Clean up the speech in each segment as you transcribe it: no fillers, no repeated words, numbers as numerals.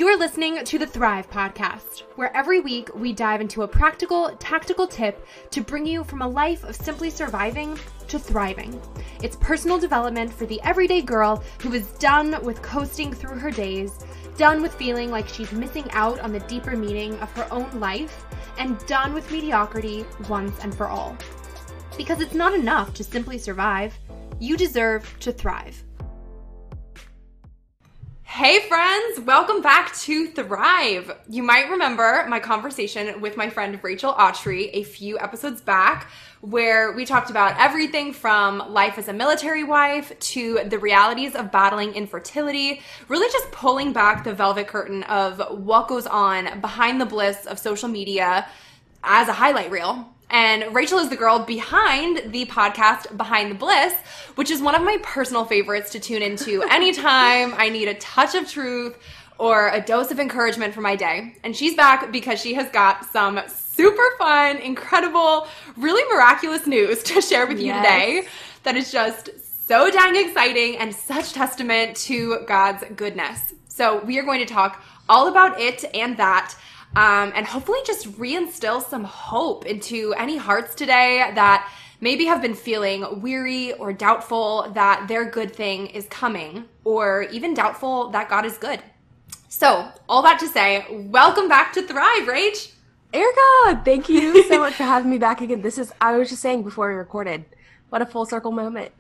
You're listening to the Thrive Podcast, where every week we dive into a practical, tactical tip to bring you from a life of simply surviving to thriving. It's personal development for the everyday girl who is done with coasting through her days, done with feeling like she's missing out on the deeper meaning of her own life, and done with mediocrity once and for all. Because it's not enough to simply survive. You deserve to thrive. Hey friends, welcome back to Thrive. You might remember my conversation with my friend Rachel Autry a few episodes back, where we talked about everything from life as a military wife to the realities of battling infertility, really just pulling back the velvet curtain of what goes on behind the bliss of social media as a highlight reel. And Rachel is the girl behind the podcast Behind the Bliss, which is one of my personal favorites to tune into anytime I need a touch of truth or a dose of encouragement for my day. And she's back because she has got some super fun, incredible, really miraculous news to share with you today that is just so dang exciting and such testament to God's goodness. So we are going to talk all about it and that. And hopefully just reinstill some hope into any hearts today that maybe have been feeling weary or doubtful that their good thing is coming, or even doubtful that God is good. So all that to say, welcome back to Thrive, Rach. Erica, thank you so much for having me back again. I was just saying before we recorded, what a full circle moment.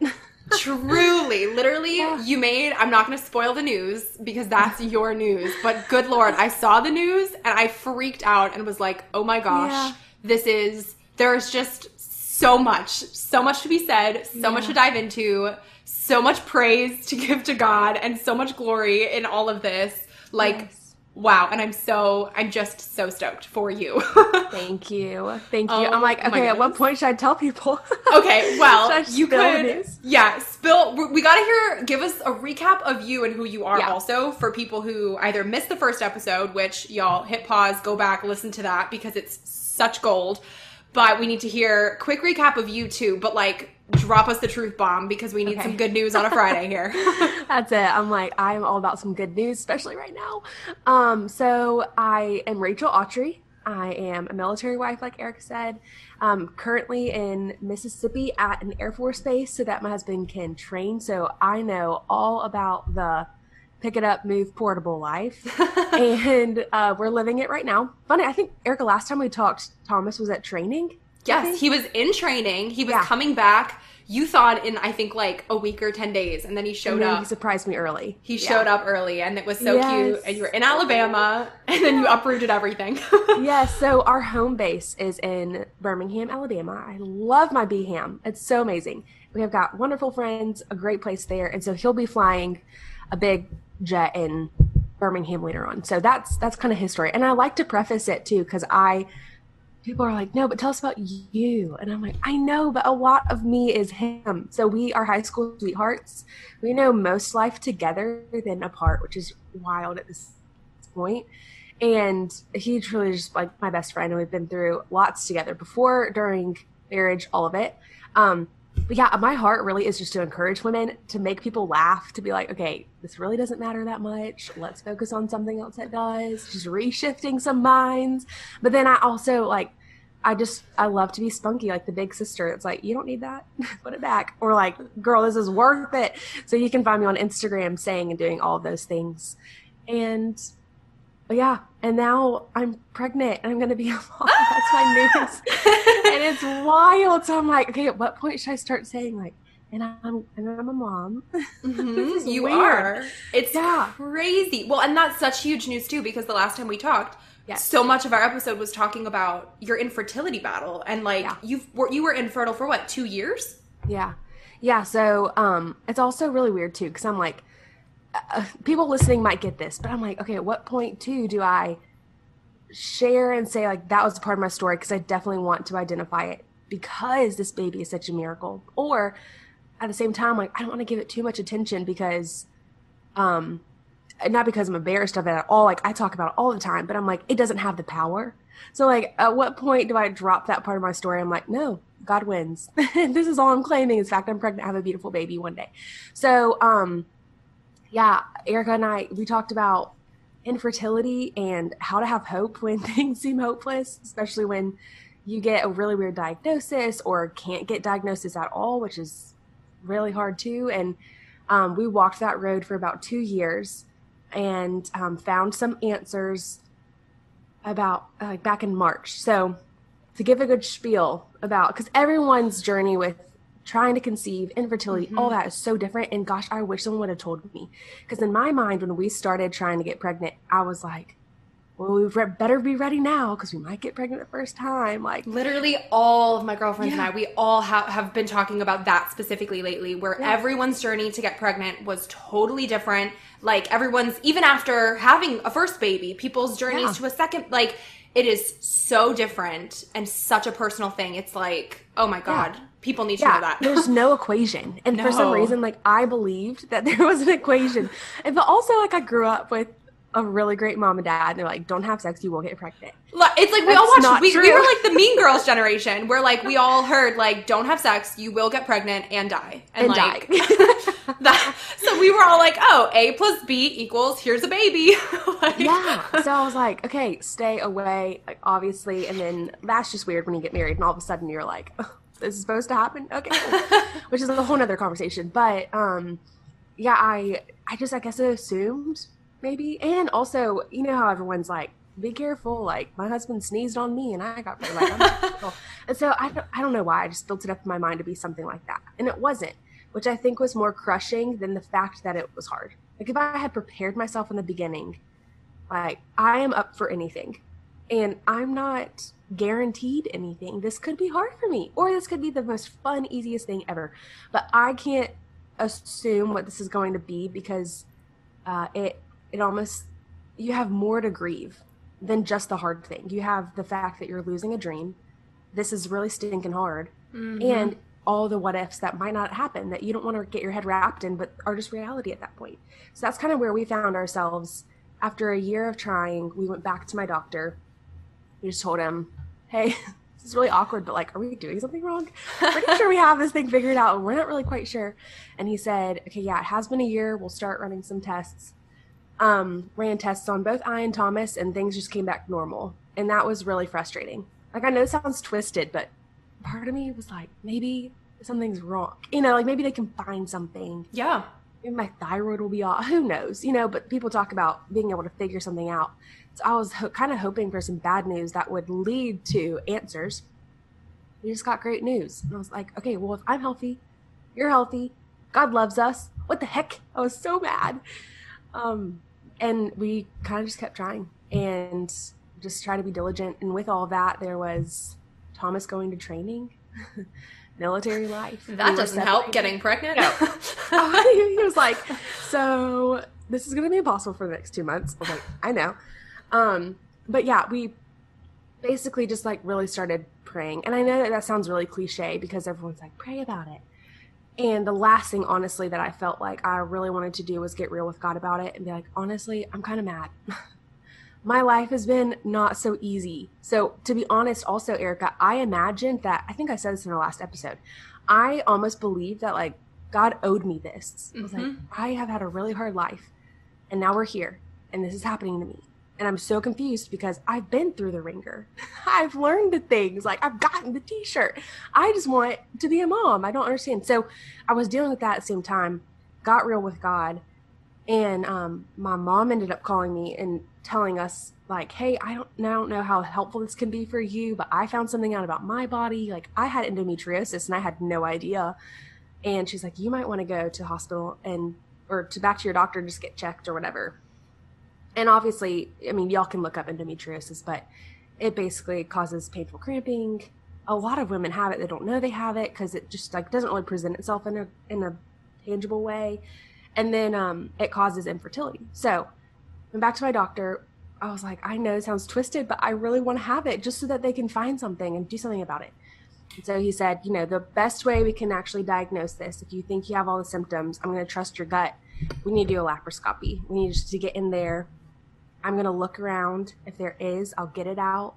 Truly, literally, You made, I'm not going to spoil the news because that's your news, but good Lord, I saw the news and I freaked out and was like, oh my gosh, there's just so much to be said, so much to dive into, so much praise to give to God, and so much glory in all of this. Wow. And I'm just so stoked for you. Thank you. Oh, I'm like, okay, at what point should I tell people? Okay, well, you could, we gotta give us a recap of you and who you are also, for people who either missed the first episode, which y'all hit pause, go back, listen to that because it's such gold. But we need to hear a quick recap of you too, but drop us the truth bomb because we need some good news on a Friday here. That's it. I'm all about some good news, especially right now. So I am Rachel Autry. I am a military wife, like Erica said. Currently in Mississippi at an Air Force base so that my husband can train. So I know all about the pick it up, move, portable life. And we're living it right now. Funny, I think, Erica, last time we talked, Thomas was at training. Yes, he was in training. He was coming back. You thought in, I think, a week or 10 days. And then he showed up. He surprised me early. He showed up early, and it was so cute. And you were in Alabama, and then you uprooted everything. Yes, so our home base is in Birmingham, Alabama. I love my BHAM. It's so amazing. We have got wonderful friends, a great place there. And so he'll be flying a big jet in Birmingham later on. So that's kind of his story. And I like to preface it too, because people are like, no, but tell us about you. And I'm like, I know, but a lot of me is him. So we are high school sweethearts. We know most life together than apart, which is wild at this point. And he truly is just my best friend. And we've been through lots together before, during marriage, all of it. But yeah, my heart really is just to encourage women, to make people laugh, to be like, okay, this really doesn't matter that much. Let's focus on something else that does. Just reshifting some minds. But then I also I love to be spunky, like the big sister. It's like, you don't need that. Put it back. Or girl, this is worth it. So you can find me on Instagram saying and doing all of those things. And and now I'm pregnant and I'm going to be a mom. That's my news. And it's wild. So I'm like, okay, at what point should I start saying and I'm a mom? Mm-hmm. You weird. Are. It's crazy. Well, and that's such huge news too, because the last time we talked, so much of our episode was talking about your infertility battle. And you were infertile for what, 2 years? Yeah. Yeah. So it's also really weird too, because I'm like, people listening might get this, but I'm like, okay, at what point too do I share and say that was a part of my story? Because I definitely want to identify it because this baby is such a miracle. Or at the same time, I don't want to give it too much attention because, not because I'm embarrassed of it at all. I talk about it all the time, but I'm like, it doesn't have the power. So at what point do I drop that part of my story? I'm like, no, God wins. This is all I'm claiming. In fact, I'm pregnant. I have a beautiful baby one day. So, Erica and I, we talked about infertility and how to have hope when things seem hopeless, especially when you get a really weird diagnosis or can't get diagnosis at all, which is really hard too. And we walked that road for about 2 years and found some answers about back in March. So to give a good spiel about, because everyone's journey with trying to conceive, infertility, all that is so different. And gosh, I wish someone would have told me. Because in my mind, when we started trying to get pregnant, I was like, well, we better be ready now because we might get pregnant the first time. Like literally all of my girlfriends and I, we all have been talking about that specifically lately, where everyone's journey to get pregnant was totally different. Like everyone's, even after having a first baby, people's journeys to a second, like it is so different and such a personal thing. It's like, oh my God, people need to know that. There's no equation. And for some reason, like I believed that there was an equation. And but also like I grew up with a really great mom and dad. And they're like, don't have sex, you will get pregnant. It's like we all watched, we were like the Mean Girls generation where like we all heard like, don't have sex, you will get pregnant and die. And like, so we were all like, oh, A plus B equals here's a baby. Like, so I was like, okay, stay away, like, obviously. And then that's just weird when you get married and all of a sudden you're like, oh, this is supposed to happen? Okay. Which is a whole nother conversation. But I just, I guess I assumed maybe. And also, you know how everyone's like, be careful, like my husband sneezed on me and I got pregnant. Like, and so I don't know why I just built it up in my mind to be something like that, and it wasn't, which I think was more crushing than the fact that it was hard. Like if I had prepared myself in the beginning, like I am up for anything and I'm not guaranteed anything. This could be hard for me or this could be the most fun, easiest thing ever, but I can't assume what this is going to be because it almost, you have more to grieve than just the hard thing. You have the fact that you're losing a dream. This is really stinking hard. And all the what ifs that might not happen that you don't want to get your head wrapped in, but are just reality at that point. So that's kind of where we found ourselves. After a year of trying, we went back to my doctor. We just told him, hey, this is really awkward, but like, are we doing something wrong? Pretty sure we have this thing figured out and we're not really quite sure. And he said, okay, yeah, it has been a year. We'll start running some tests. Ran tests on both I and Thomas and things just came back normal. And that was really frustrating. Like, I know it sounds twisted, but part of me was like, maybe something's wrong. You know, like maybe they can find something. Yeah. Maybe my thyroid will be off. Who knows? You know, but people talk about being able to figure something out. So I was kind of hoping for some bad news that would lead to answers. We just got great news. And I was like, okay, well, if I'm healthy, you're healthy, God loves us. What the heck? I was so mad. And we kind of just kept trying and just try to be diligent. And with all that, there was Thomas going to training, military life. That doesn't help getting pregnant. No. He was like, so this is going to be impossible for the next 2 months. I was like, I know. But yeah, we basically just like really started praying. And I know that sounds really cliche because everyone's like, pray about it. And the last thing, honestly, that I felt like I really wanted to do was get real with God about it and be like, honestly, I'm kind of mad. My life has been not so easy. So to be honest, also, Erica, I imagined that, I think I said this in our last episode, I almost believed that like God owed me this. I was like, I have had a really hard life and now we're here and this is happening to me. And I'm so confused because I've been through the ringer. I've learned the things. Like, I've gotten the t-shirt. I just want to be a mom. I don't understand. So I was dealing with that at the same time, got real with God. And my mom ended up calling me and telling us, like, hey, I don't know how helpful this can be for you, but I found something out about my body. Like, I had endometriosis and I had no idea. And she's like, you might want to go to the hospital or back to your doctor and just get checked or whatever. And obviously, I mean, y'all can look up endometriosis, but it basically causes painful cramping. A lot of women have it. They don't know they have it because it just like doesn't really present itself in a tangible way. And then it causes infertility. So went back to my doctor. I was like, I know it sounds twisted, but I really want to have it just so that they can find something and do something about it. And so he said, you know, the best way we can actually diagnose this, if you think you have all the symptoms, I'm going to trust your gut. We need to do a laparoscopy. We need just to get in there. I'm going to look around. If there is, I'll get it out.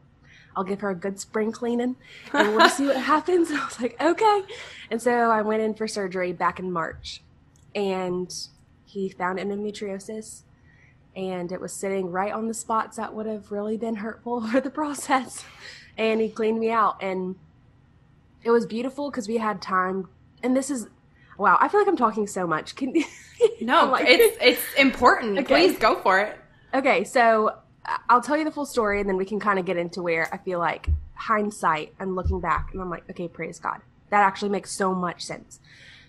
I'll give her a good spring cleaning and we'll see what happens. And I was like, okay. And so I went in for surgery back in March and he found endometriosis and it was sitting right on the spots that would have really been hurtful for the process. And he cleaned me out, and it was beautiful because we had time. And this is, wow, I feel like I'm talking so much. No, like, it's important. Okay. Please go for it. Okay, so I'll tell you the full story, and then we can kind of get into where I feel like hindsight and looking back, and I'm like, okay, praise God. That actually makes so much sense.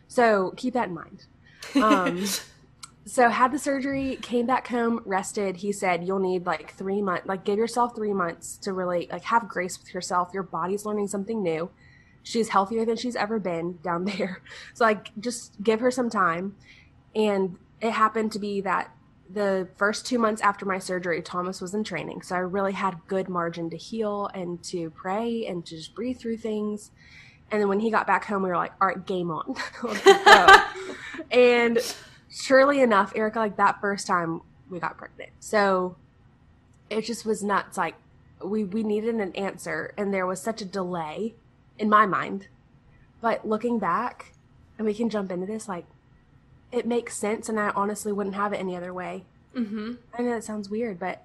So keep that in mind. So had the surgery, came back home, rested. He said, you'll need like 3 months, like give yourself 3 months to really like have grace with yourself. Your body's learning something new. She's healthier than she's ever been down there. So like just give her some time. And it happened to be that the first 2 months after my surgery, Thomas was in training. So I really had good margin to heal and to pray and to just breathe through things. And then when he got back home, we were like, all right, game on. And surely enough, Erica, like that first time we got pregnant. So it just was nuts. Like we needed an answer, and there was such a delay in my mind. But looking back, and we can jump into this, like it makes sense, and I honestly wouldn't have it any other way. Mm-hmm. I know that sounds weird, but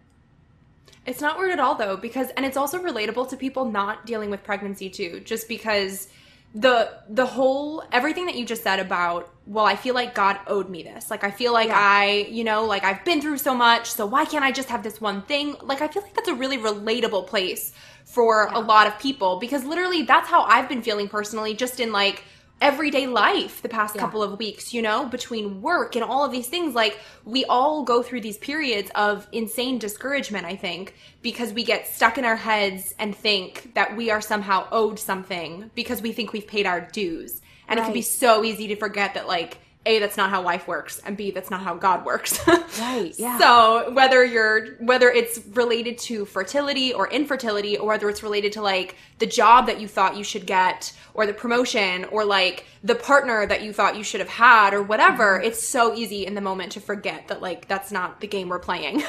it's not weird at all, though, because, and it's also relatable to people not dealing with pregnancy too, just because the whole, everything that you just said about, well, I feel like God owed me this. Like, I feel like like I've been through so much, so why can't I just have this one thing? Like, I feel like that's a really relatable place for a lot of people, because literally that's how I've been feeling personally, just in like everyday life the past couple of weeks, between work and all of these things. Like, we all go through these periods of insane discouragement, I think, because we get stuck in our heads and think that we are somehow owed something because we think we've paid our dues. And it can be so easy to forget that, like, A, that's not how life works, and B, that's not how God works. Right, yeah. So whether it's related to fertility or infertility, or whether it's related to like the job that you thought you should get, or the promotion, or like the partner that you thought you should have had, or whatever, it's so easy in the moment to forget that like that's not the game we're playing.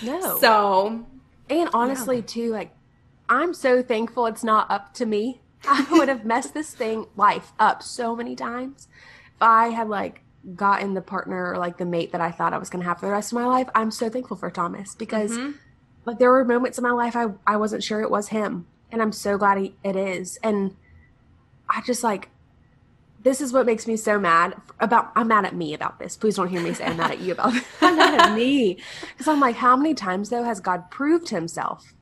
No. So, and honestly too, like I'm so thankful it's not up to me. I would have messed this life up so many times if I had like gotten the partner or like the mate that I thought I was going to have for the rest of my life. I'm so thankful for Thomas, because like there were moments in my life I wasn't sure it was him, and I'm so glad it is. And I just like, this is what makes me so mad about, I'm mad at me about this. Please don't hear me say I'm mad at you about this. I'm mad at me, because I'm like, how many times though has God proved himself?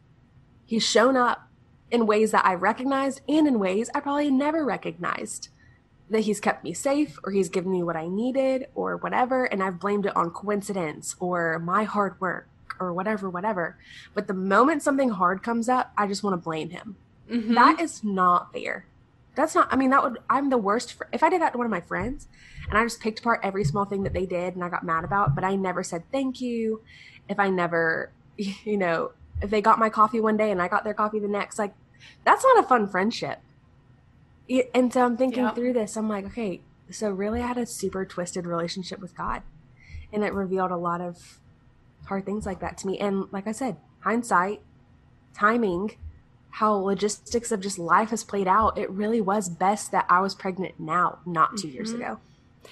He's shown up in ways that I recognized, and in ways I probably never recognized. That he's kept me safe, or he's given me what I needed, or whatever, and I've blamed it on coincidence or my hard work or whatever. But the moment something hard comes up, I just want to blame him. Mm-hmm. That is not fair. That's not, I mean, I'm the worst. If I did that to one of my friends and I just picked apart every small thing that they did and I got mad about, but I never said thank you, if I never, if they got my coffee one day and I got their coffee the next, like, that's not a fun friendship. And so I'm thinking through this. I'm like, okay, so really I had a super twisted relationship with God. And it revealed a lot of hard things like that to me. And like I said, hindsight, timing, how logistics of just life has played out, it really was best that I was pregnant now, not 2 years ago.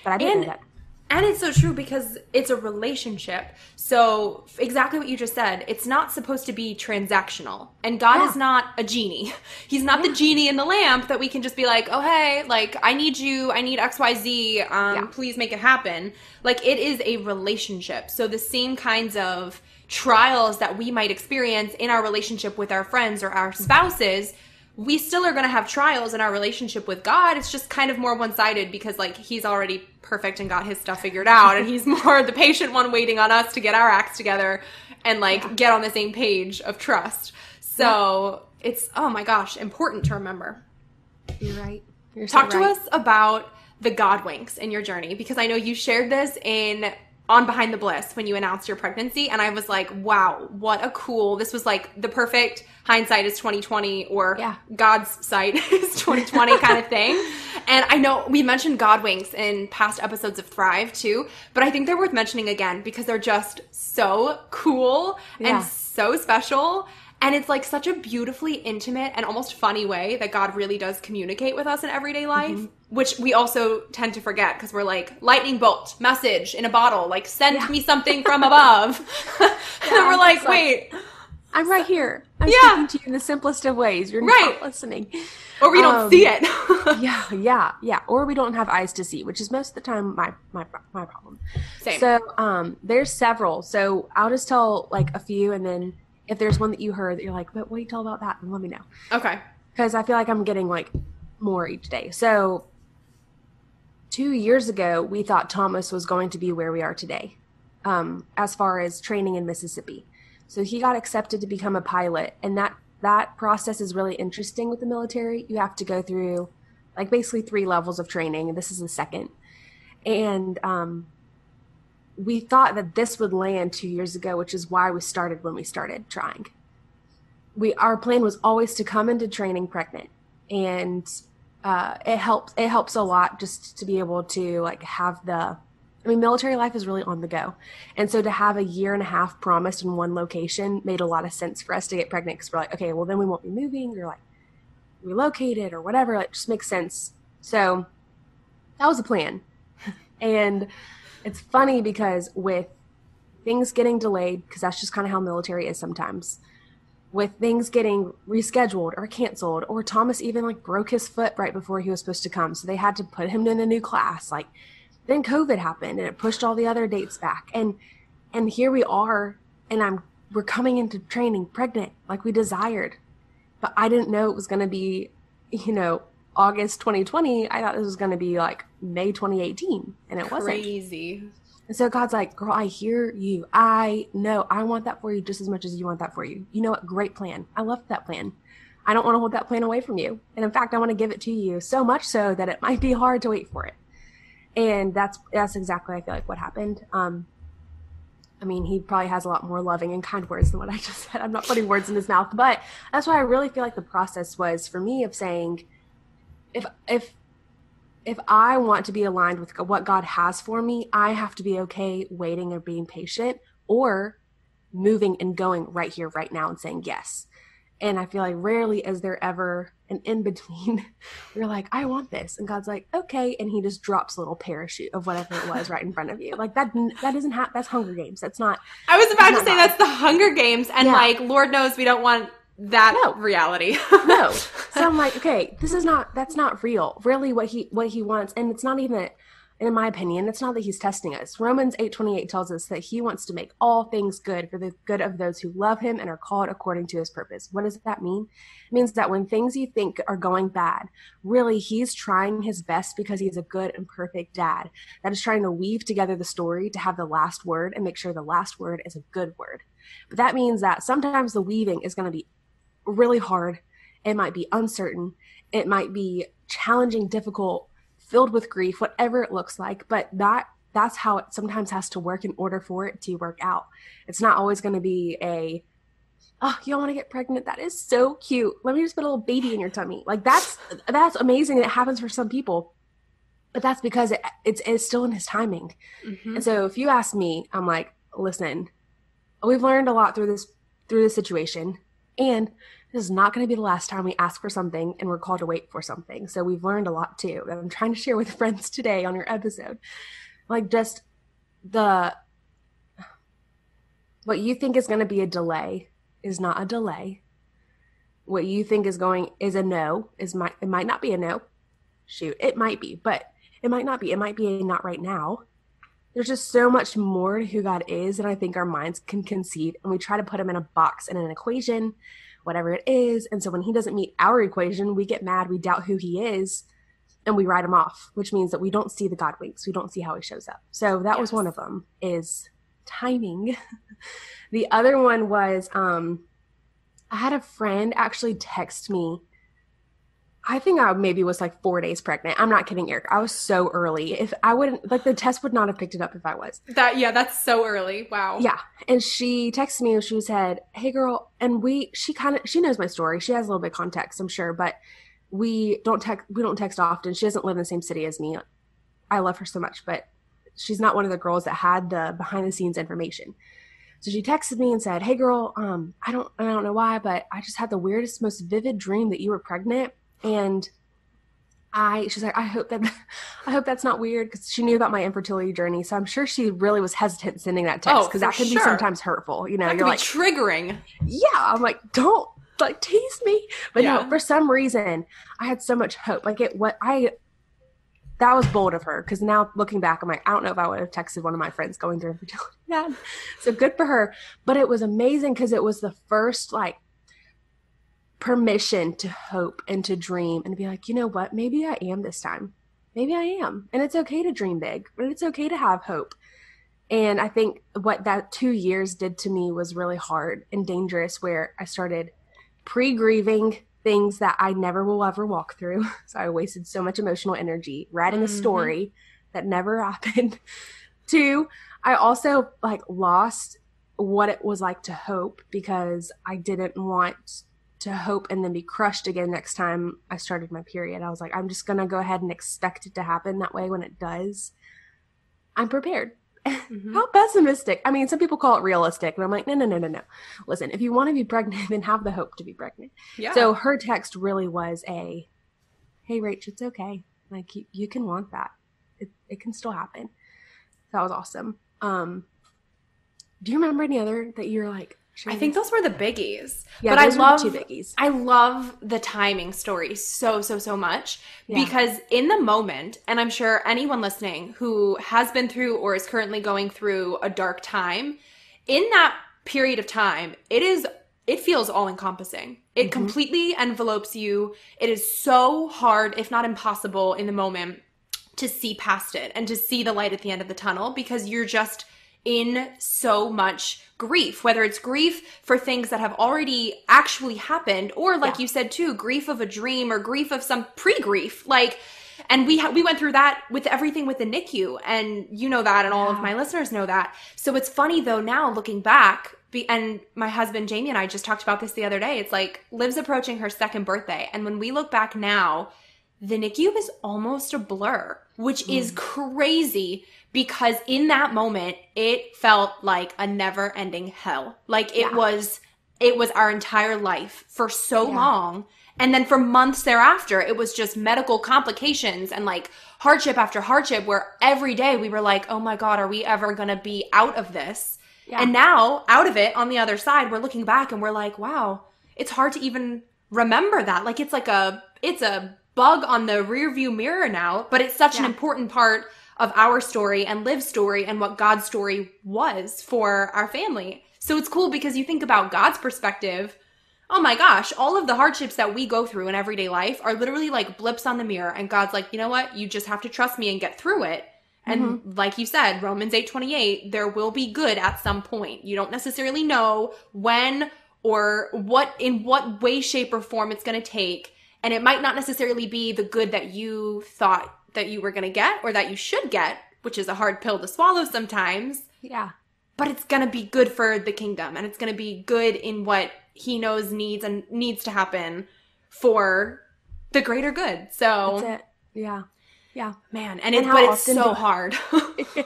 But I didn't know that. And it's so true, because it's a relationship. So exactly what you just said, it's not supposed to be transactional. And God is not a genie. He's not the genie in the lamp that we can just be like, oh, hey, like, I need you, I need XYZ, please make it happen. Like, it is a relationship. So the same kinds of trials that we might experience in our relationship with our friends or our spouses, we still are going to have trials in our relationship with God. It's just kind of more one-sided, because like he's already perfect and got his stuff figured out, and he's more the patient one waiting on us to get our acts together and like get on the same page of trust. So it's, oh my gosh, important to remember. You're right. Talk to us about the God winks in your journey, because I know you shared this on Behind the Bliss when you announced your pregnancy, and I was like, wow, what a cool, this was like the perfect hindsight is 2020, or God's sight is 2020 kind of thing. And I know we mentioned God winks in past episodes of Thrive too, but I think they're worth mentioning again, because they're just so cool and so special. And it's like such a beautifully intimate and almost funny way that God really does communicate with us in everyday life, which we also tend to forget because we're like, lightning bolt, message in a bottle, like send me something from above. And then we're like, wait. I'm right here. I'm speaking to you in the simplest of ways. You're not listening. Or we don't see it. Yeah. Or we don't have eyes to see, which is most of the time my problem. Same. So there's several. So I'll just tell like a few, and then if there's one that you heard that you're like, but wait, tell about that, then let me know. Okay. Because I feel like I'm getting like more each day. So 2 years ago, we thought Thomas was going to be where we are today, as far as training in Mississippi. So he got accepted to become a pilot, and that process is really interesting with the military. You have to go through like basically 3 levels of training, and this is the second. And we thought that this would land 2 years ago, which is why we started when we started trying. Our plan was always to come into training pregnant, and it helps a lot just to be able to like have military life is really on the go. And so to have a 1.5 years promised in one location made a lot of sense for us to get pregnant, because we're like, okay, well then we won't be moving or like relocated or whatever. It just makes sense. So that was the plan. And it's funny because with things getting delayed, because that's just kind of how military is sometimes, with things getting rescheduled or canceled, or Thomas even like broke his foot right before he was supposed to come. So they had to put him in a new class. Like, then COVID happened and it pushed all the other dates back. And here we are, and we're coming into training pregnant like we desired. But I didn't know it was going to be, August 2020. I thought this was going to be like May 2018, and it wasn't. Crazy. And so God's like, girl, I hear you. I know I want that for you just as much as you want that for you. You know what? Great plan. I love that plan. I don't want to hold that plan away from you. And in fact, I want to give it to you so much so that it might be hard to wait for it. And that's exactly, I feel like, what happened. He probably has a lot more loving and kind words than what I just said. I'm not putting words in his mouth, but that's why I really feel like the process was for me of saying, if I want to be aligned with what God has for me, I have to be okay waiting or being patient, or moving and going right here, right now, and saying yes. And I feel like rarely is there ever an in-between. You're like, I want this. And God's like, okay. And he just drops a little parachute of whatever it was right in front of you. Like that doesn't happen. That's Hunger Games. That's not. I was about to say that's the Hunger Games. And like, Lord knows we don't want that reality. No. So I'm like, okay, that's not real. Really what he wants. And it's not even, in my opinion, it's not that he's testing us. Romans 8:28 tells us that he wants to make all things good for the good of those who love him and are called according to his purpose. What does that mean? It means that when things you think are going bad, really he's trying his best because he's a good and perfect dad that is trying to weave together the story to have the last word and make sure the last word is a good word. But that means that sometimes the weaving is going to be really hard. It might be uncertain. It might be challenging, difficult, filled with grief, whatever it looks like. But that's how it sometimes has to work in order for it to work out. It's not always going to be you want to get pregnant? That is so cute. Let me just put a little baby in your tummy. Like that's amazing. It happens for some people, but that's because it's still in his timing. Mm-hmm. And so if you ask me, I'm like, listen, we've learned a lot through this situation, and this is not going to be the last time we ask for something and we're called to wait for something. So we've learned a lot too that I'm trying to share with friends today on your episode. Like just what you think is going to be a delay is not a delay. What you think is a no it might not be a no. Shoot, it might be, but it might not be. It might be a not right now. There's just so much more to who God is than I think our minds can conceive. And we try to put him in a box and an equation, whatever it is. And so when he doesn't meet our equation, we get mad, we doubt who he is, and we write him off, which means that we don't see the God winks. We don't see how he shows up. So that was one of them, is timing. The other one was I had a friend actually text me. I think I maybe was like 4 days pregnant. I'm not kidding, Eric. I was so early. If I wouldn't, like the test would not have picked it up if I was. That's so early. Wow. Yeah. And she texted me and she said, hey girl, and she knows my story. She has a little bit of context, I'm sure, but we don't text often. She doesn't live in the same city as me. I love her so much, but she's not one of the girls that had the behind the scenes information. So she texted me and said, "Hey girl, I don't know why, but I just had the weirdest, most vivid dream that you were pregnant." And she's like, I hope that's not weird, because she knew about my infertility journey. So I'm sure she really was hesitant sending that text, because that can be sometimes hurtful. You know, that you're like triggering. Yeah. I'm like, don't like tease me. But no, for some reason I had so much hope. Like that was bold of her, because now looking back, I'm like, I don't know if I would have texted one of my friends going through infertility. Yeah. So good for her. But it was amazing, because it was the first like permission to hope and to dream and to be like, you know what, maybe I am this time. Maybe I am. And it's okay to dream big, but it's okay to have hope. And I think what that 2 years did to me was really hard and dangerous, where I started pre-grieving things that I never will ever walk through. So I wasted so much emotional energy writing a story that never happened. 2, I also like lost what it was like to hope, because I didn't want to hope and then be crushed again next time I started my period. I was like, I'm just going to go ahead and expect it to happen. That way, when it does, I'm prepared. How pessimistic. I mean, some people call it realistic, but I'm like, no. Listen, if you want to be pregnant, then have the hope to be pregnant. Yeah. So her text really was hey, Rach, it's okay. Like, you can want that. It can still happen. That was awesome. Do you remember any other that you're like, I think those were the biggies. Yeah, but those were the 2 biggies. I love the timing story so much, because in the moment, and I'm sure anyone listening who has been through or is currently going through a dark time, in that period of time, it feels all encompassing. It completely envelopes you. It is so hard, if not impossible, in the moment to see past it and to see the light at the end of the tunnel, because you're just in so much grief, whether it's grief for things that have already actually happened, or like you said too, grief of a dream or grief of some pre-grief. Like, and we went through that with everything with the NICU, and you know that, and all of my listeners know that. So it's funny though, now looking back, and my husband Jamie and I just talked about this the other day. It's like Liv's approaching her 2nd birthday, and when we look back now, the NICU is almost a blur, which is crazy, because in that moment, it felt like a never-ending hell. Like it was our entire life for so long. And then for months thereafter, it was just medical complications and like hardship after hardship, where every day we were like, oh my God, are we ever going to be out of this? Yeah. And now, out of it, on the other side, we're looking back and we're like, wow, it's hard to even remember that. Like it's a bug on the rearview mirror now, but it's such an important part of our story and Liv's story and what God's story was for our family. So it's cool, because you think about God's perspective. Oh my gosh, all of the hardships that we go through in everyday life are literally like blips on the mirror, and God's like, you know what? You just have to trust me and get through it. And like you said, Romans 8:28, there will be good at some point. You don't necessarily know when or in what way, shape, or form it's going to take. And it might not necessarily be the good that you thought that you were going to get or that you should get, which is a hard pill to swallow sometimes. Yeah. But it's going to be good for the kingdom, and it's going to be good in what he knows needs to happen for the greater good. So that's it. Yeah. Yeah. Man. But it's so hard.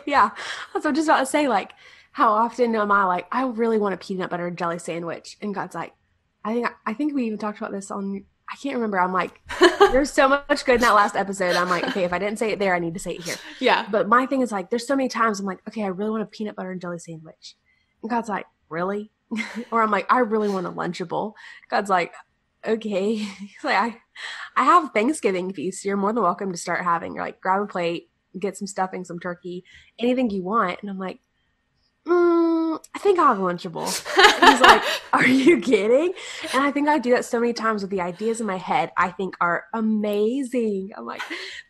Yeah. That's what I'm just about to say. Like, how often am I like, I really want a peanut butter and jelly sandwich? And God's like, I think we even talked about this on, I can't remember. I'm like, there's so much good in that last episode. I'm like, okay, if I didn't say it there, I need to say it here. Yeah. But my thing is like, there's so many times I'm like, okay, I really want a peanut butter and jelly sandwich. And God's like, really? Or I'm like, I really want a Lunchable. God's like, okay. He's like, I have Thanksgiving feast. You're more than welcome to start having. You're like, grab a plate, get some stuffing, some turkey, anything you want. And I'm like, I think I'll have Lunchable. And he's like, are you kidding? And I think I do that so many times with the ideas in my head I think are amazing. I'm like,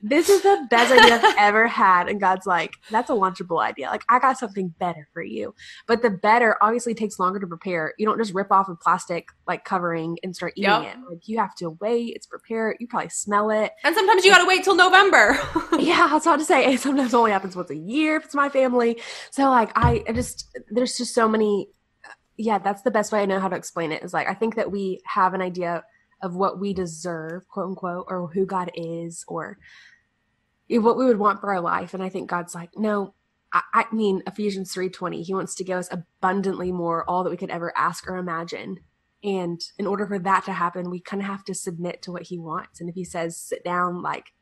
this is the best idea I've ever had. And God's like, that's a Lunchable idea. Like, I got something better for you. But the better obviously takes longer to prepare. You don't just rip off a plastic like covering and start eating it. Like, you have to wait. It's prepared. You probably smell it. And sometimes you got to wait till November. Yeah, I was about to say, it sometimes only happens once a year if it's my family. So like, there's just so many. Yeah, that's the best way I know how to explain it, is like, I think that we have an idea of what we deserve, quote unquote, or who God is, or what we would want for our life. And I think God's like, no, I mean, Ephesians 3:20, he wants to give us abundantly more, all that we could ever ask or imagine. And in order for that to happen, we kind of have to submit to what he wants. And if he says, sit down, like,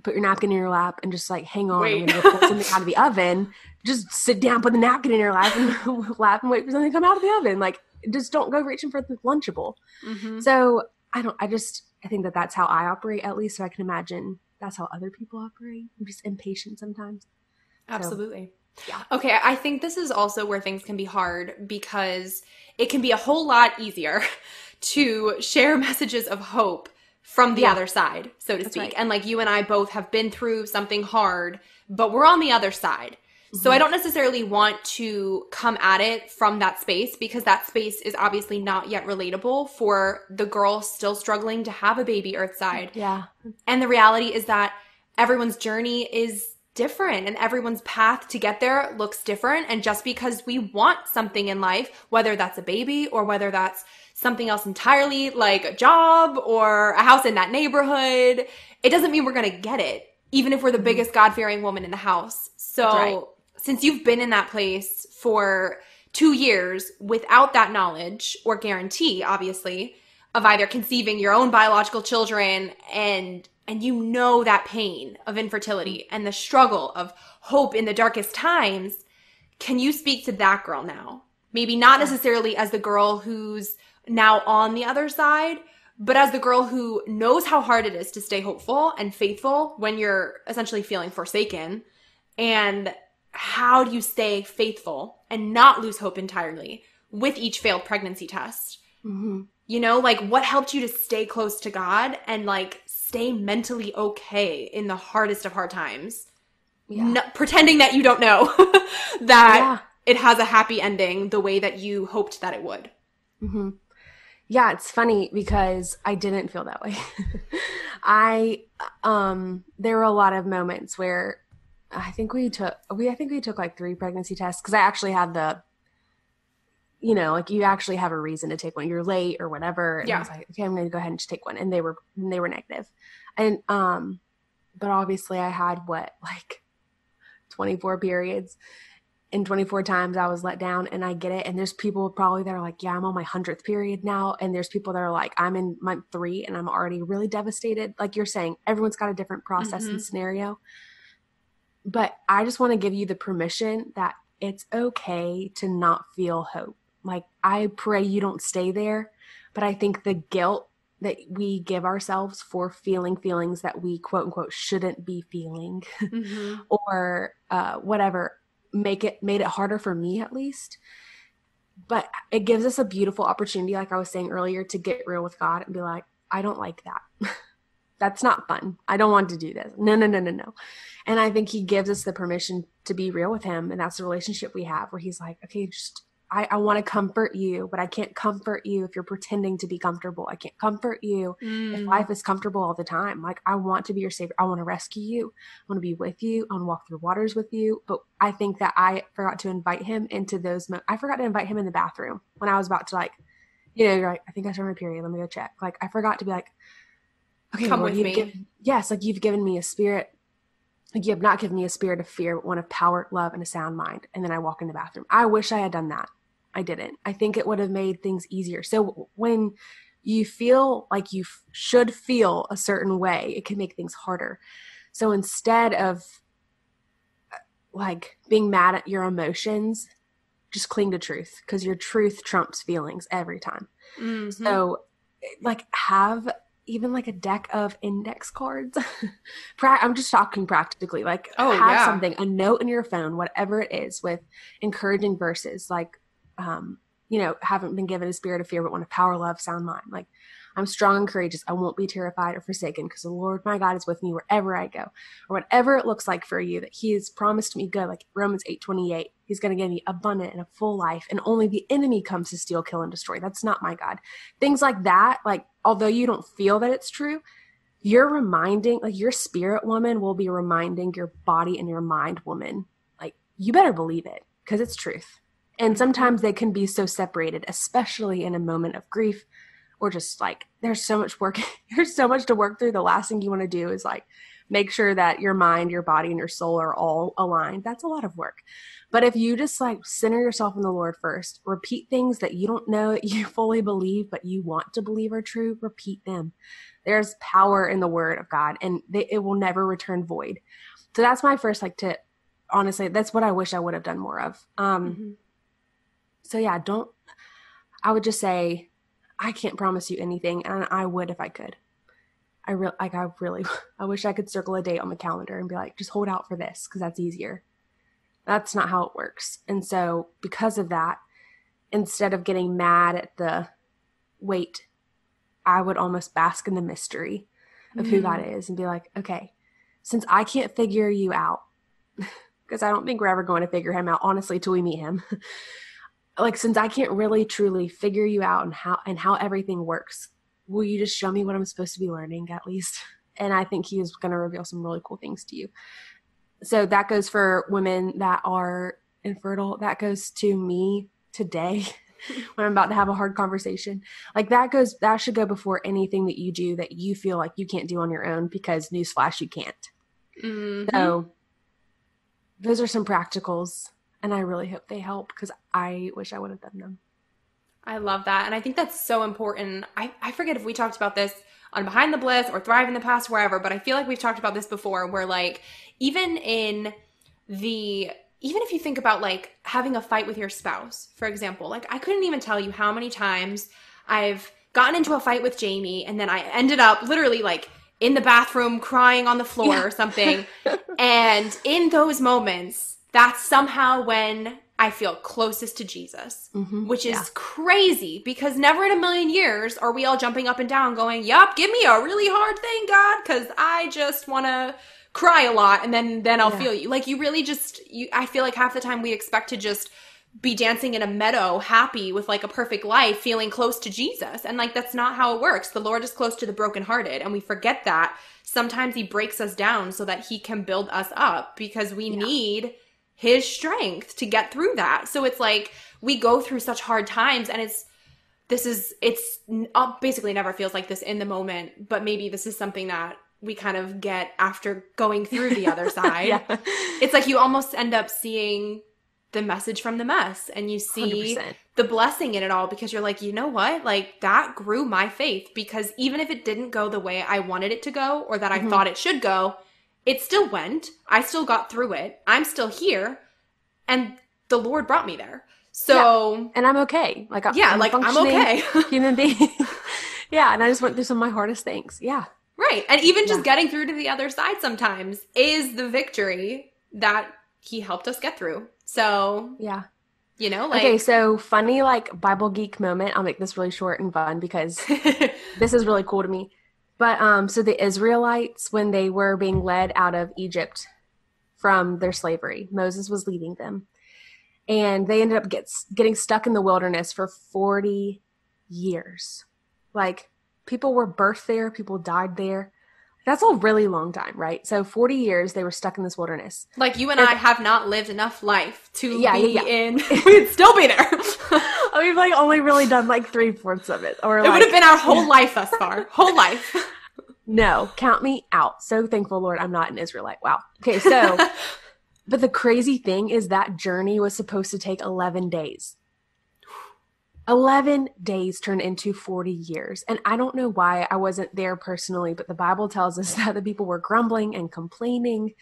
put your napkin in your lap and just like, hang on, I'm going to go pull something out of the oven. Just sit down, put the napkin in your lap and wait for something to come out of the oven. Like, just don't go reaching for the Lunchable. Mm-hmm. So I think that that's how I operate, at least. So I can imagine that's how other people operate. I'm just impatient sometimes. Absolutely. So, yeah. Okay. I think this is also where things can be hard, because it can be a whole lot easier to share messages of hope from the other side, so to speak. Right. And like, you and I both have been through something hard, but we're on the other side. Mm-hmm. So I don't necessarily want to come at it from that space, because that space is obviously not yet relatable for the girl still struggling to have a baby Earthside. Yeah. And the reality is that everyone's journey is different, and everyone's path to get there looks different. And just because we want something in life, whether that's a baby or whether that's something else entirely, like a job or a house in that neighborhood, it doesn't mean we're going to get it, even if we're the biggest God-fearing woman in the house. So since you've been in that place for 2 years without that knowledge or guarantee, obviously, of either conceiving your own biological children, and you know that pain of infertility and the struggle of hope in the darkest times, can you speak to that girl now? Maybe not necessarily as the girl who's now on the other side, but as the girl who knows how hard it is to stay hopeful and faithful when you're essentially feeling forsaken. And how do you stay faithful and not lose hope entirely with each failed pregnancy test? Mm-hmm. You know, like, what helped you to stay close to God and like stay mentally okay in the hardest of hard times? Yeah. Pretending that you don't know that it has a happy ending the way that you hoped that it would. Mm-hmm. Yeah, it's funny because I didn't feel that way. There were a lot of moments where I think we took like 3 pregnancy tests, because I actually had the, you know, like, you actually have a reason to take one. You're late or whatever. And I was like, okay, I'm going to go ahead and just take one. And they were negative. And, but obviously I had 24 periods, and 24 times I was let down, and I get it. And there's people probably that are like, yeah, I'm on my 100th period now. And there's people that are like, I'm in month 3 and I'm already really devastated. Like you're saying, everyone's got a different process and scenario. But I just want to give you the permission that it's okay to not feel hope. Like, I pray you don't stay there, but I think the guilt that we give ourselves for feeling feelings that we quote unquote shouldn't be feeling or whatever made it harder for me, at least. But it gives us a beautiful opportunity, like I was saying earlier, to get real with God and be like, I don't like that. That's not fun. I don't want to do this. No. And I think he gives us the permission to be real with him. And that's the relationship we have, where he's like, okay, just, I want to comfort you, but I can't comfort you if you're pretending to be comfortable. I can't comfort you if life is comfortable all the time. Like, I want to be your savior. I want to rescue you. I want to be with you. I want to walk through waters with you. But I think that I forgot to invite him into those. I forgot to invite him in the bathroom when I was about to, like, you know, you're like, I think I started my period. Let me go check. Like, I forgot to be like, okay, come Lord, with me. Yes, like, you've given me a spirit. Like, you have not given me a spirit of fear, but one of power, love, and a sound mind. And then I walk in the bathroom. I wish I had done that. I didn't. I think it would have made things easier. So when you feel like you should feel a certain way, it can make things harder. So instead of like being mad at your emotions, just cling to truth, because your truth trumps feelings every time. Mm-hmm. So like, have even like a deck of index cards. I'm just talking practically, like, have something, a note in your phone, whatever it is, with encouraging verses, like, you know, haven't been given a spirit of fear, but one of power, love, sound mind. Like, I'm strong and courageous. I won't be terrified or forsaken, because the Lord my God is with me wherever I go. Or whatever it looks like for you, that he has promised me good, like Romans 8:28. He's going to give me abundant and a full life, and only the enemy comes to steal, kill, and destroy. That's not my God. Things like that, like, although you don't feel that it's true, you're reminding, like, your spirit woman will be reminding your body and your mind woman, like, you better believe it, because it's truth. And sometimes they can be so separated, especially in a moment of grief, or just like, there's so much work, there's so much to work through. The last thing you want to do is like make sure that your mind, your body, and your soul are all aligned. That's a lot of work. But if you just like center yourself in the Lord first, repeat things that you don't know that you fully believe, but you want to believe are true, repeat them. There's power in the word of God, and it will never return void. So that's my first like tip. Honestly, that's what I wish I would have done more of. So yeah, I would just say, I can't promise you anything, and I would if I could. I wish I could circle a date on the calendar and be like, just hold out for this, because that's easier. That's not how it works. And so because of that, instead of getting mad at the wait, I would almost bask in the mystery of who God is and be like, okay, since I can't figure you out, because I don't think we're ever going to figure him out, honestly, till we meet him. Like, since I can't really truly figure you out and how everything works, will you just show me what I'm supposed to be learning at least? And I think he is going to reveal some really cool things to you. So that goes for women that are infertile. That goes to me today when I'm about to have a hard conversation. Like that should go before anything that you do that you feel like you can't do on your own, because newsflash, you can't. Mm-hmm. So those are some practicals, and I really hope they help, because I wish I would have done them. I love that. And I think that's so important. I forget if we talked about this on Behind the Bliss or Thrive in the Past, wherever, but I feel like we've talked about this before, where like, even if you think about like having a fight with your spouse, for example, like I couldn't even tell you how many times I've gotten into a fight with Jamie, and then I ended up literally like in the bathroom crying on the floor or something. And in those moments, that's somehow when I feel closest to Jesus, which is crazy, because never in a million years are we all jumping up and down going, yup, give me a really hard thing, God, because I just want to cry a lot, and then I'll feel you. Like, you really just, I feel like half the time we expect to just be dancing in a meadow, happy with like a perfect life, feeling close to Jesus. And like, that's not how it works. The Lord is close to the brokenhearted, and we forget that. Sometimes he breaks us down so that he can build us up, because we need his strength to get through that. So it's like, we go through such hard times, and it's basically never feels like this in the moment, but maybe this is something that we kind of get after going through the other side. It's like you almost end up seeing the message from the mess, and you see 100%. The blessing in it all, because you're like, you know what? Like, that grew my faith, because even if it didn't go the way I wanted it to go, or that I thought it should go, it still went. I still got through it. I'm still here, and the Lord brought me there. So, and I'm okay. Like, I'm okay. Human being. And I just went through some of my hardest things. Yeah. Right. And even just getting through to the other side sometimes is the victory that he helped us get through. So, you know, like. Okay, so funny, like, Bible geek moment. I'll make this really short and fun, because this is really cool to me. But so the Israelites, when they were being led out of Egypt from their slavery, Moses was leading them. And they ended up getting stuck in the wilderness for 40 years. Like, people were birthed there. People died there. That's a really long time, right? So 40 years they were stuck in this wilderness. Like, you and I have not lived enough life to be in. We'd still be there. We've like only really done like 3/4 of it. Or it would have been our whole life thus far. Whole life. No, count me out. So thankful, Lord, I'm not an Israelite. Wow. Okay, so, but the crazy thing is that journey was supposed to take 11 days. 11 days turned into 40 years. And I don't know why I wasn't there personally, but the Bible tells us that the people were grumbling and complaining.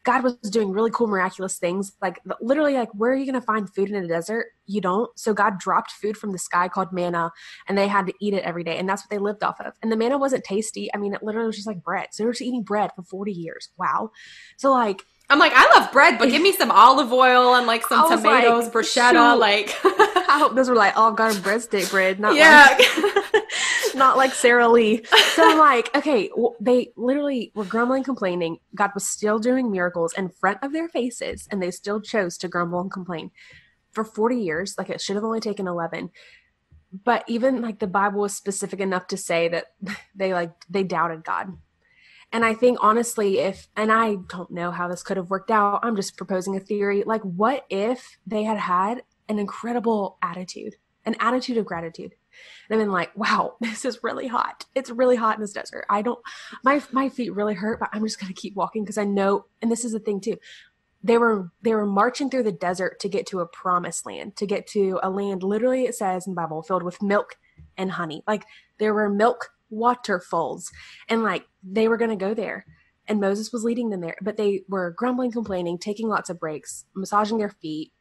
God was doing really cool, miraculous things. Like, literally, like, where are you going to find food in a desert? You don't. So God dropped food from the sky called manna, and they had to eat it every day. And that's what they lived off of. And the manna wasn't tasty. I mean, it literally was just like bread. So they were just eating bread for 40 years. Wow. So, like, I'm like, I love bread, but give me some olive oil and like some tomatoes, like, bruschetta. Like, I hope those were like Olive Garden breadstick bread, not not like Sara Lee. So I'm like, okay, they literally were grumbling, complaining. God was still doing miracles in front of their faces, and they still chose to grumble and complain for 40 years. Like, it should have only taken 11. But even like the Bible was specific enough to say that they doubted God. And I think honestly, and I don't know how this could have worked out, I'm just proposing a theory. Like, what if they had an incredible attitude, an attitude of gratitude? And I've been like, wow, this is really hot. It's really hot in this desert. My feet really hurt, but I'm just going to keep walking because I know, and this is the thing too. They were marching through the desert to get to a promised land, to get to a land, literally it says in the Bible, filled with milk and honey. Like there were milk waterfalls, and like they were going to go there. And Moses was leading them there, but they were grumbling, complaining, taking lots of breaks, massaging their feet,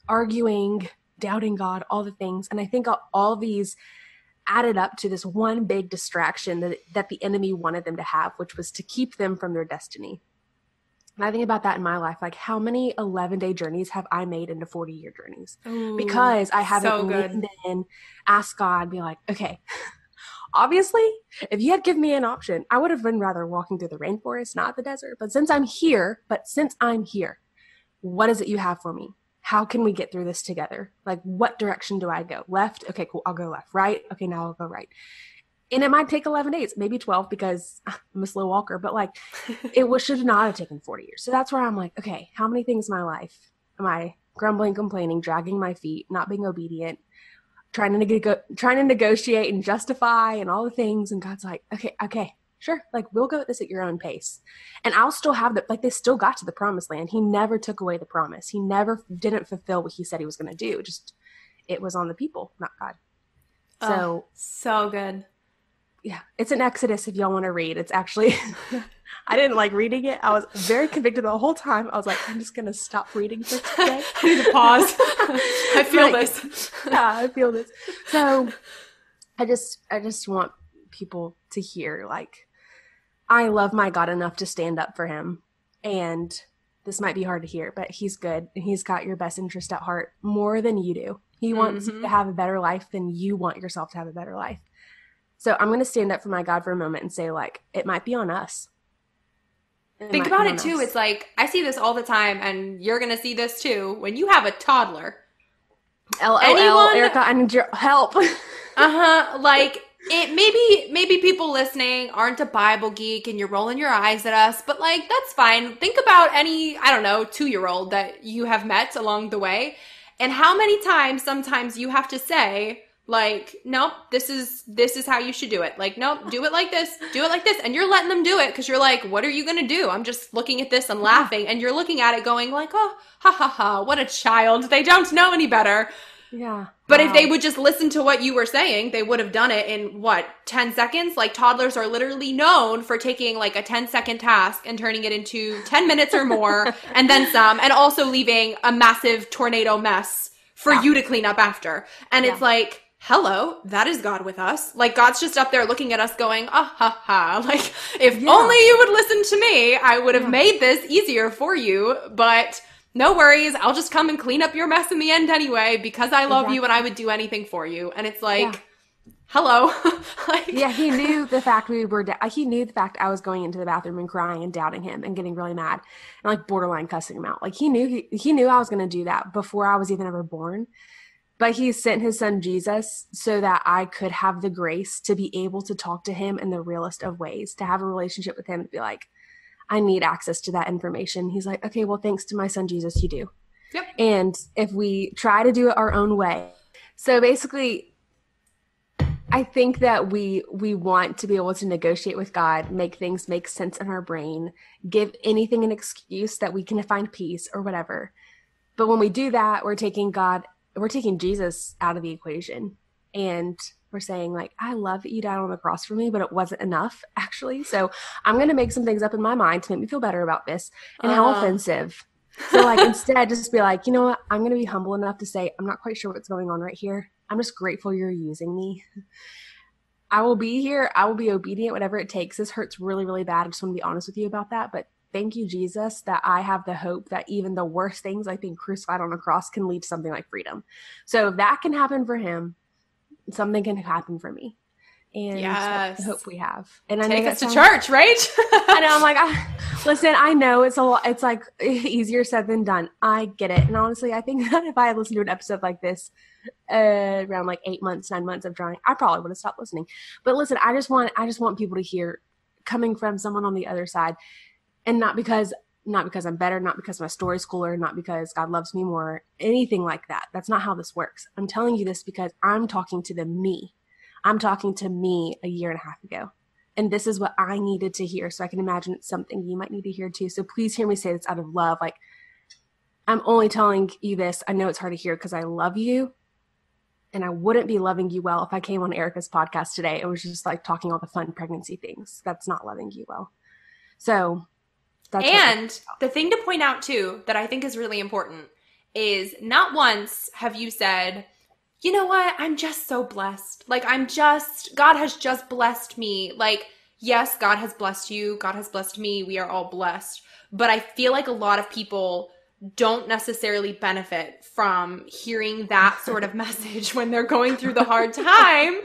arguing, doubting God, all the things. And I think all these added up to this one big distraction that the enemy wanted them to have, which was to keep them from their destiny. And I think about that in my life, like how many 11-day journeys have I made into 40-year journeys? Ooh, because I haven't leaned in, asked God, be like, okay, obviously, if you had given me an option, I would have been rather walking through the rainforest, not the desert. But since I'm here, what is it you have for me? How can we get through this together? Like, what direction do I go? Left? Okay, cool. I'll go left. Right? Okay, now I'll go right. And it might take 11 days, maybe 12 because I'm a slow walker, but like should not have taken 40 years. So that's where I'm like, okay, how many things in my life am I grumbling, complaining, dragging my feet, not being obedient, trying to negotiate and justify and all the things. And God's like, okay, sure. Like we'll go at this at your own pace. And I'll still have they still got to the promised land. He never took away the promise. He never didn't fulfill what he said he was going to do. Just, it was on the people, not God. So good. Yeah, it's in Exodus if y'all want to read. It's actually, I didn't like reading it. I was very convicted the whole time. I was like, I'm just going to stop reading for today. I need to pause. I feel this. Yeah, I feel this. So I just want people to hear, like, I love my God enough to stand up for him. And this might be hard to hear, but he's good. And he's got your best interest at heart more than you do. He wants you to have a better life than you want yourself to have a better life. So I'm going to stand up for my God for a moment and say, like, it might be on us. Think about it too. It's like, I see this all the time, and you're going to see this too. When you have a toddler. LOL, Erica, I need your help. Like, it maybe people listening aren't a Bible geek and you're rolling your eyes at us, but like, that's fine. Think about any, 2-year-old that you have met along the way, and how many times sometimes you have to say, like, nope, this is how you should do it. Like, nope, do it like this. And you're letting them do it because you're like, what are you going to do? I'm just looking at this and laughing. And you're looking at it going like, oh, ha, ha, ha, what a child. They don't know any better. Yeah. But if they would just listen to what you were saying, they would have done it in, 10 seconds? Like, toddlers are literally known for taking, like, a 10-second task and turning it into 10 minutes or more, and then some, and also leaving a massive tornado mess for you to clean up after. And it's like, hello, that is God with us. Like, God's just up there looking at us going, ah, ha, ha. Like, if only you would listen to me, I would have made this easier for you. But no worries. I'll just come and clean up your mess in the end anyway, because I love you and I would do anything for you. And it's like, hello. Like, yeah, he knew the fact he knew the fact I was going into the bathroom and crying and doubting him and getting really mad and like borderline cussing him out. Like, he knew I was going to do that before I was even ever born. But he sent his son Jesus so that I could have the grace to be able to talk to him in the realest of ways, to have a relationship with him, to be like, I need access to that information. He's like, okay, well, thanks to my son Jesus, you do. Yep. And if we try to do it our own way. So basically, I think that we want to be able to negotiate with God, make things make sense in our brain, give anything an excuse that we can find peace or whatever. But when we do that, we're taking Jesus out of the equation, and we're saying, like, I love that you died on the cross for me, but it wasn't enough, actually. So I'm going to make some things up in my mind to make me feel better about this. And how offensive. So, like, instead, just be like, you know what? I'm going to be humble enough to say, I'm not quite sure what's going on right here. I'm just grateful you're using me. I will be here. I will be obedient, whatever it takes. This hurts really, really bad. I just want to be honest with you about that. But thank you, Jesus, that I have the hope that even the worst things, like being crucified on a cross, can lead to something like freedom. So if that can happen for him, something can happen for me. And that's the hope we have. And I take us to church, right? I know. I'm like, listen, I know it's it's like easier said than done. I get it. And honestly, I think that if I had listened to an episode like this around like 9 months of drawing, I probably would have stopped listening. But listen, I just want people to hear, coming from someone on the other side. And not because not because I'm better, not because my story's cooler, not because God loves me more, anything like that. That's not how this works. I'm telling you this because I'm talking to the me. I'm talking to me a year and a half ago. And this is what I needed to hear. So I can imagine it's something you might need to hear too. So please hear me say this out of love. Like, I'm only telling you this. I know it's hard to hear because I love you. And I wouldn't be loving you well if I came on Erica's podcast today. It was just like talking all the fun pregnancy things. That's not loving you well. So that's and the thing to point out too that I think is really important is not once have you said, you know what, I'm just so blessed. Like God has just blessed me. Like, yes, God has blessed you. God has blessed me. We are all blessed. But I feel like a lot of people don't necessarily benefit from hearing that sort of message when they're going through the hard time,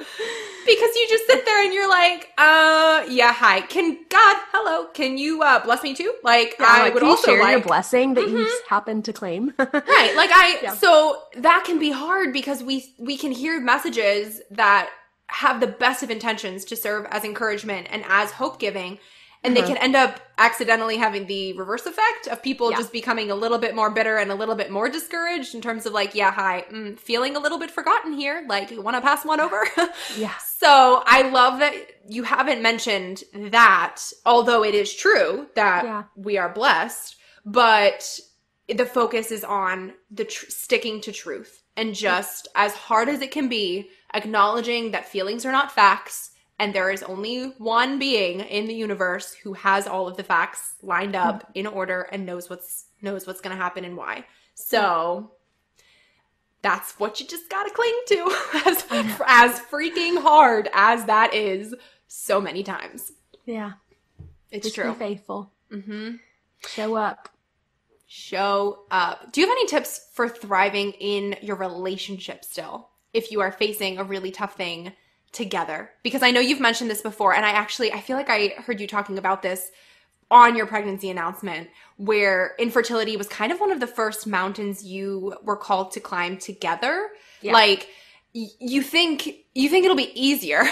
because you just sit there and you're like, yeah, hi, can you bless me too? Like, yeah, I would also share your blessing that you happen to claim. Right. Like so that can be hard because we can hear messages that have the best of intentions to serve as encouragement and as hope giving. And they can end up accidentally having the reverse effect of people just becoming a little bit more bitter and a little bit more discouraged in terms of like, yeah, hi, feeling a little bit forgotten here. Like, you want to pass one over? Yeah. So I love that you haven't mentioned that, although it is true that we are blessed, but the focus is on the sticking to truth and just as hard as it can be, acknowledging that feelings are not facts. And there is only one being in the universe who has all of the facts lined up in order and knows what's going to happen and why. So that's what you just got to cling to as freaking hard as that is so many times. Yeah. It's just true. Be faithful. Mm-hmm. Show up. Do you have any tips for thriving in your relationship still if you are facing a really tough thing together? Because I know you've mentioned this before, and I feel like I heard you talking about this on your pregnancy announcement, where infertility was kind of one of the first mountains you were called to climb together. Yeah. Like, you think it'll be easier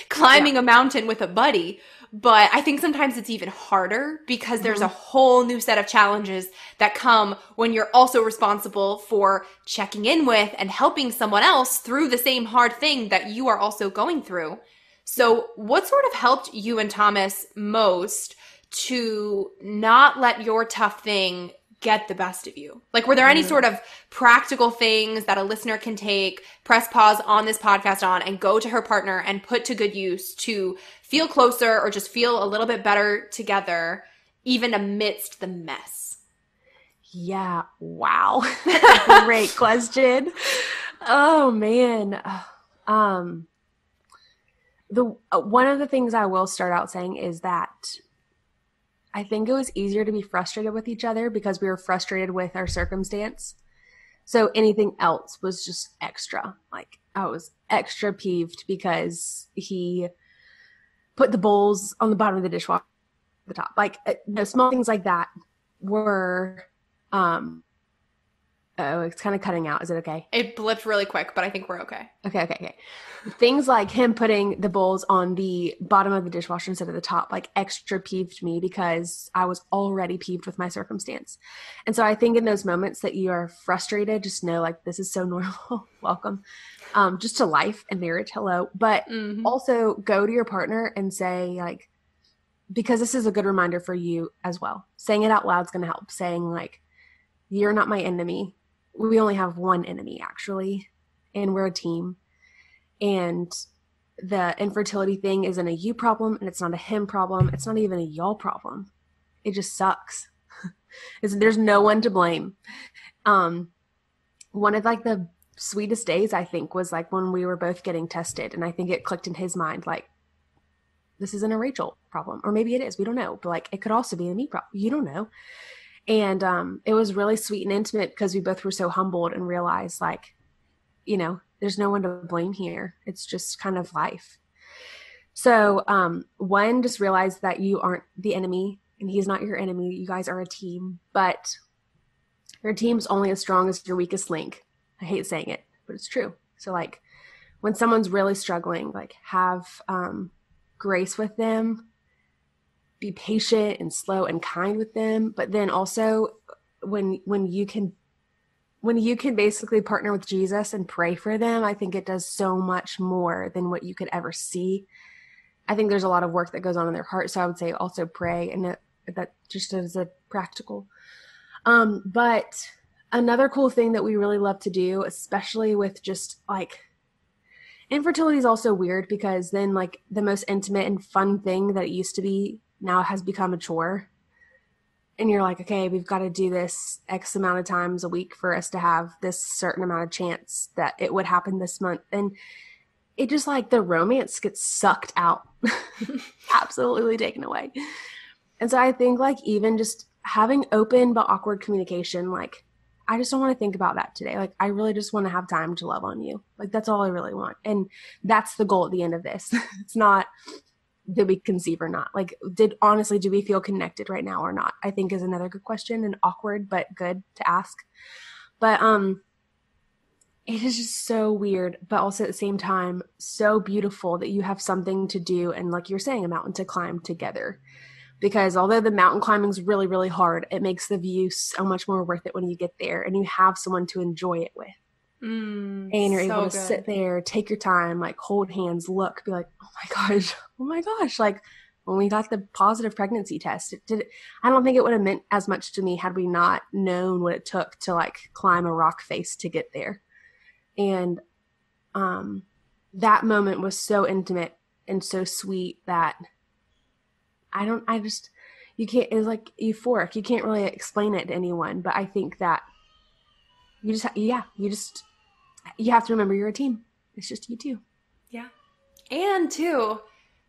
climbing a mountain with a buddy, but I think sometimes it's even harder because there's a whole new set of challenges that come when you're also responsible for checking in with and helping someone else through the same hard thing that you are also going through. So what sort of helped you and Thomas most to not let your tough thing get the best of you? Like, were there any sort of practical things that a listener can take, press pause on this podcast on, and go to her partner and put to good use to feel closer or just feel a little bit better together, even amidst the mess? Yeah. Wow. Great question. Oh, man. One of the things I will start out saying is that I think it was easier to be frustrated with each other because we were frustrated with our circumstance. So anything else was just extra. Like, I was extra peeved because he put the bowls on the bottom of the dishwasher at the top. Like, small things like that were, it's kind of cutting out. Is it okay? It blipped really quick, but I think we're okay. Okay. Things like him putting the bowls on the bottom of the dishwasher instead of the top, like, extra peeved me because I was already peeved with my circumstance. And so I think in those moments that you are frustrated, just know, like, this is so normal. Welcome. Just to life and marriage. Hello. But also go to your partner and say, like, because this is a good reminder for you as well. Saying it out loud is going to help. Saying, like, you're not my enemy. We only have one enemy, actually, and we're a team. And the infertility thing isn't a you problem, and it's not a him problem. It's not even a y'all problem. It just sucks. There's no one to blame. One of, like, the sweetest days, I think, was, like, when we were both getting tested, and I think it clicked in his mind, like, this isn't a Rachel problem. Or maybe it is. We don't know. But, like, it could also be a me problem. You don't know. And it was really sweet and intimate because we both were so humbled and realized, like, you know, there's no one to blame here. It's just kind of life. So one, just realize that you aren't the enemy and he's not your enemy. You guys are a team, but your team's only as strong as your weakest link. I hate saying it, but it's true. So, like, when someone's really struggling, like, have grace with them. be patient and slow and kind with them. But then also when you can basically partner with Jesus and pray for them, I think it does so much more than what you could ever see. I think there's a lot of work that goes on in their heart. So I would say also pray, and that just as a practical. But another cool thing that we really love to do, especially with just like, infertility is also weird because then like the most intimate and fun thing that it used to be now has become a chore. And you're like, okay, we've got to do this X amount of times a week for us to have this certain amount of chance that it would happen this month. And it just like the romance gets sucked out, absolutely taken away. And so I think like even just having open but awkward communication, like I just don't want to think about that today. Like I really just want to have time to love on you. Like that's all I really want. And that's the goal at the end of this. It's not, did we conceive or not? Like do we feel connected right now or not? I think is another good question, and awkward but good to ask. But it is just so weird, but also at the same time so beautiful that you have something to do, and like you're saying, a mountain to climb together. Because although the mountain climbing is really, really hard, it makes the view so much more worth it when you get there and you have someone to enjoy it with. And you're able to sit there, take your time, like hold hands, look, be like, oh my gosh. Like when we got the positive pregnancy test, I don't think it would have meant as much to me had we not known what it took to like climb a rock face to get there. And that moment was so intimate and so sweet that you can't, it's like euphoric. You can't really explain it to anyone, but I think that you have to remember you're a team. It's just you two. Yeah. And too,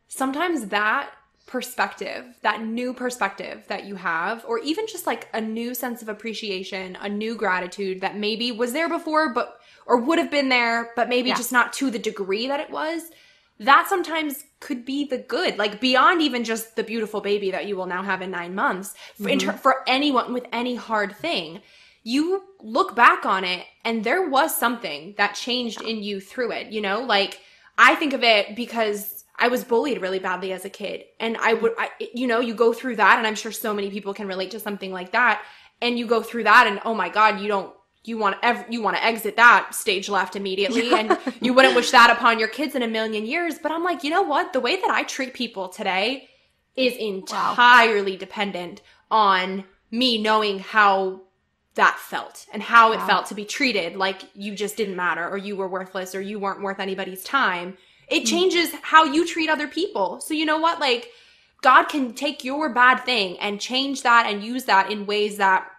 sometimes that perspective, that new perspective that you have, or even just like a new sense of appreciation, a new gratitude that maybe was there before, or would have been there, but maybe just not to the degree that it was, that sometimes could be the good, like beyond even just the beautiful baby that you will now have in 9 months. For anyone with any hard thing, you look back on it and there was something that changed in you through it, you know? Like I think of it because I was bullied really badly as a kid, and you go through that, and I'm sure so many people can relate to something like that, and you go through that and oh my God, you want to exit that stage left immediately, and you wouldn't wish that upon your kids in a million years. But I'm like, you know what? The way that I treat people today is entirely dependent on me knowing how that felt and how it felt to be treated like you just didn't matter, or you were worthless, or you weren't worth anybody's time. It changes how you treat other people. So you know what? Like God can take your bad thing and change that and use that in ways that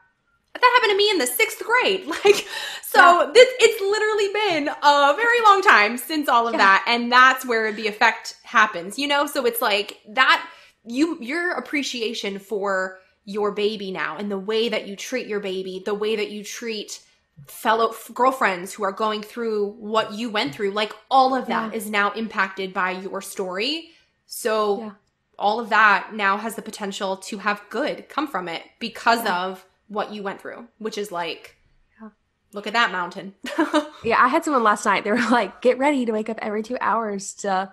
happened to me in the 6th grade. It's literally been a very long time since all of that. And that's where the effect happens, you know? So it's like that, your appreciation for your baby now, and the way that you treat your baby, the way that you treat fellow girlfriends who are going through what you went through, like all of that is now impacted by your story. So all of that now has the potential to have good come from it because of what you went through, which is like, look at that mountain. I had someone last night, they were like, get ready to wake up every 2 hours to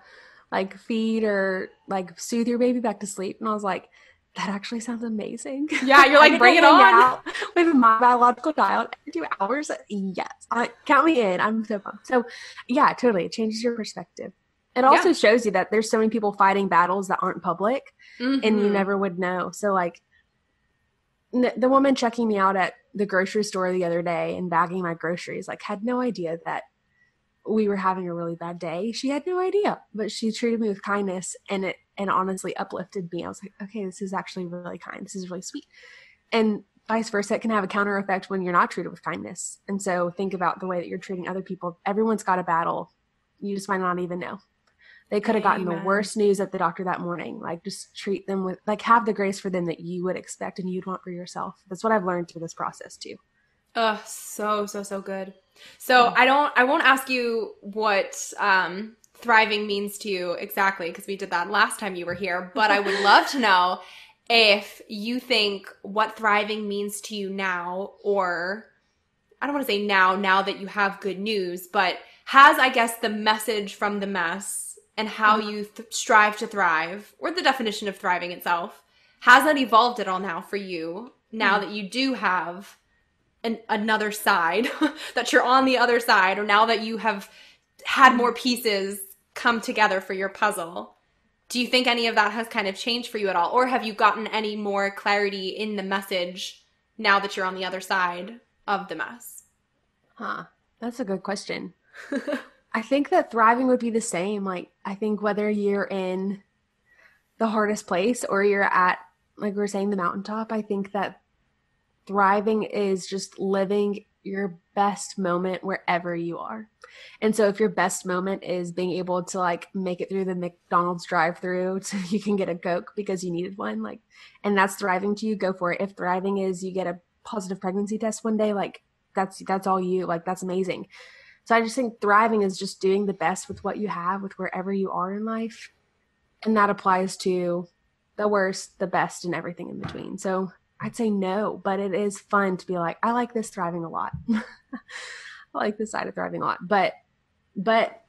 like feed or like soothe your baby back to sleep. And I was like, that actually sounds amazing. Yeah, you're like, bring it on. With my biological child every 2 hours. Yes. Count me in. I'm so pumped. So yeah, totally. It changes your perspective. It also shows you that there's so many people fighting battles that aren't public, and you never would know. So like the woman checking me out at the grocery store the other day and bagging my groceries, like had no idea that we were having a really bad day. She had no idea, but she treated me with kindness, and honestly uplifted me. I was like, okay, this is actually really kind. This is really sweet. And vice versa, it can have a counter effect when you're not treated with kindness. And so think about the way that you're treating other people. Everyone's got a battle. You just might not even know. They could have gotten the worst news at the doctor that morning. Like just treat them with, like have the grace for them that you would expect and you'd want for yourself. That's what I've learned through this process too. So good. So I won't ask you what thriving means to you exactly, because we did that last time you were here, but I would love to know if you think what thriving means to you now, or I don't want to say now that you have good news, but has, I guess, the message from the mess and how you strive to thrive, or the definition of thriving itself, Has that evolved at all now for you, now that you do have another side, that you're on the other side, or now that you have had more pieces come together for your puzzle? Do you think any of that has kind of changed for you at all? Or have you gotten any more clarity in the message now that you're on the other side of the mess? That's a good question. I think that thriving would be the same. Like, I think whether you're in the hardest place or you're at, like we were saying, the mountaintop, I think that thriving is just living your best moment wherever you are. And so if your best moment is being able to like make it through the McDonald's drive-through so you can get a Coke because you needed one, like, and that's thriving to you, go for it. If thriving is you get a positive pregnancy test one day, like that's all you, like, that's amazing. So I just think thriving is just doing the best with what you have, with wherever you are in life. And that applies to the worst, the best, and everything in between. So I'd say no, but it is fun to be like, I like this thriving a lot. I like this side of thriving a lot. But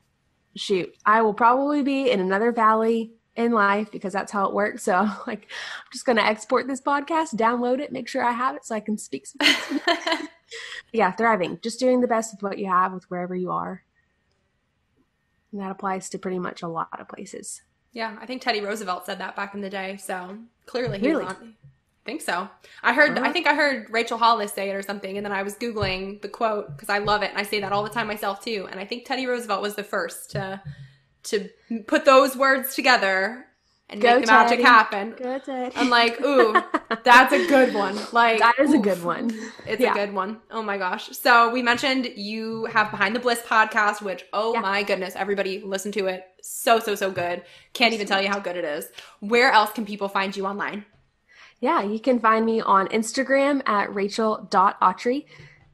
shoot, I will probably be in another valley in life because that's how it works. So like, I'm just going to export this podcast, download it, make sure I have it so I can speak some Yeah, thriving, just doing the best with what you have, with wherever you are. And that applies to pretty much a lot of places. Yeah, I think Teddy Roosevelt said that back in the day. So clearly he was on. I think so. I think I heard Rachel Hollis say it or something, and then I was Googling the quote because I love it, and I say that all the time myself too. And I think Teddy Roosevelt was the first to put those words together and make the magic happen. Go, Teddy. I'm like, ooh, that's a good one. Like, that is a good one. It's a good one. Oh my gosh. So we mentioned you have Behind the Bliss podcast, which, my goodness, everybody listen to it. So good. Can't even tell you how good it is. Where else can people find you online? Yeah, you can find me on Instagram at rachel.autry.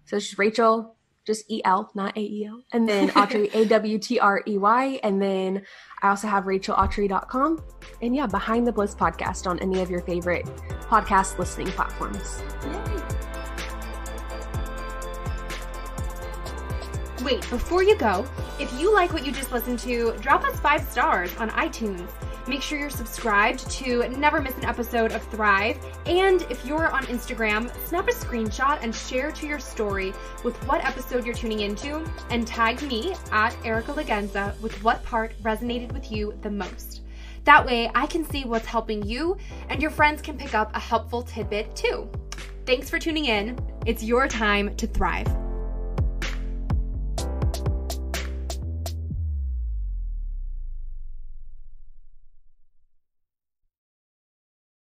So it's just Rachel, just E-L, not A-E-L. And then Autry, A-W-T-R-E-Y. And then I also have rachelautry.com. And yeah, Behind the Bliss podcast on any of your favorite podcast listening platforms. Yay. Wait, before you go, if you like what you just listened to, drop us 5 stars on iTunes. Make sure you're subscribed to never miss an episode of Thrive. And if you're on Instagram, snap a screenshot and share to your story with what episode you're tuning into, and tag me at Erica Lagenza with what part resonated with you the most. That way I can see what's helping you and your friends can pick up a helpful tidbit too. Thanks for tuning in. It's your time to thrive.